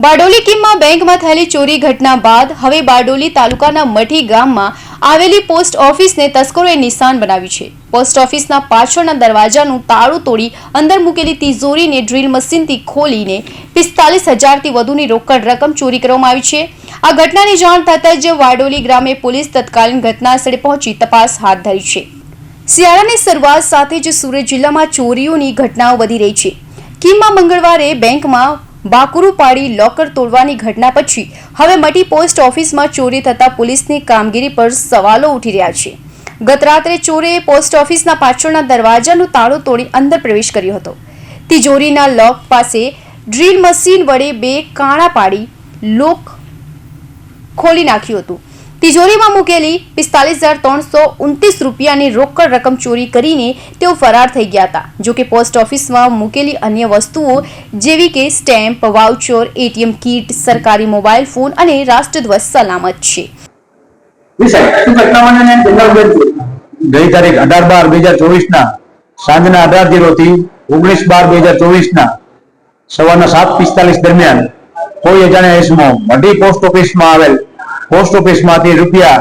બારડોલી કિમમાં બેંકમાં થયેલી ચોરી ઘટના બાદ હવે બારડોલી તાલુકાના મઠી ગામમાં આવેલી પોસ્ટ ઓફિસને તસ્કરોએ નિશાન બનાવી છે। પોસ્ટ ઓફિસના પાછળના દરવાજાનું તાળું તોડી અંદર મૂકેલી તિજોરીને ડ્રીલ મશીનથી ખોલીને 45,000 થી વધુની રોકડ રકમ ચોરી કરવામાં આવી છે। આ ઘટનાની જાણ થતાં જ બારડોલી ગ્રામે પોલીસ તત્કાલીન ઘટનાસ્થળે પહોંચી તપાસ હાથ ધરી છે। શિયાળાની શરૂઆત સાથે જ સુરત જિલ્લામાં ચોરીઓની ઘટનાઓ વધી રહી છે। કિમમાં મંગળવારે બેંકમાં બાકરું પાડી લોકર તોડવાની ઘટના પછી હવે મટી પોસ્ટ ઓફિસમાં ચોરી થતા પોલીસની કામગીરી પર સવાલો ઉઠી રહ્યા છે। ગત રાત્રે ચોરેએ પોસ્ટ ઓફિસના પાછળના દરવાજાનું તાળું તોડી અંદર પ્રવેશ કર્યો હતો। તિજોરીના લોક પાસે ડ્રીલ મશીન વડે 2 કાણા પાડી લોક ખોલી નાખ્યું હતું। તિજોરીમાં મૂકેલી 45,329 રૂપિયાની રોકડ રકમ ચોરી કરીને તેઓ ફરાર થઈ ગયા હતા। જો કે પોસ્ટ ઓફિસમાં મૂકેલી અન્ય વસ્તુઓ જેવી કે સ્ટેમ્પ, વાઉચર, એટીએમ કીટ, સરકારી મોબાઈલ ફોન અને રાષ્ટ્રધ્વજ સલામત છે। ગઈ તારીખ 18/12/2024 સાંજના 18:00 થી 19/12/2024 સવારના 7:45 દરમિયાન કોઈ અજાણ્યા ઇસમો મઢી પોસ્ટ ઓફિસમાં આવેલ પોસ્ટ ઓફિસમાંથી રૂપિયા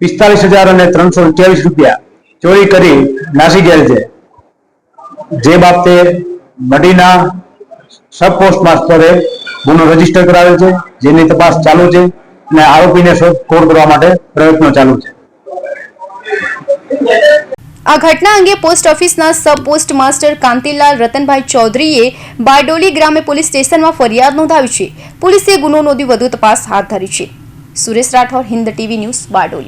45,328 રૂપિયા ચોરી કરી નાસી ગયેલ છે। જે બાબતે મઢીના સબ પોસ્ટ માસ્ટરે ગુનો રજીસ્ટર કરાવેલ છે, જેની તપાસ ચાલુ છે અને આરોપીને શોધખોળ કરવા માટે પ્રયત્નો ચાલુ છે। આ ઘટના અંગે પોસ્ટ ઓફિસના સબ પોસ્ટ માસ્ટર કાંતિલાલ રતનભાઈ ચૌધરીએ બારડોલી ગ્રામે પોલીસ સ્ટેશનમાં ફરિયાદ નોંધાવી છે। પોલીસે ગુનો નોંધી વધુ તપાસ હાથ ધરી છે। Suresh Rathod, Hind TV news, Bardoli.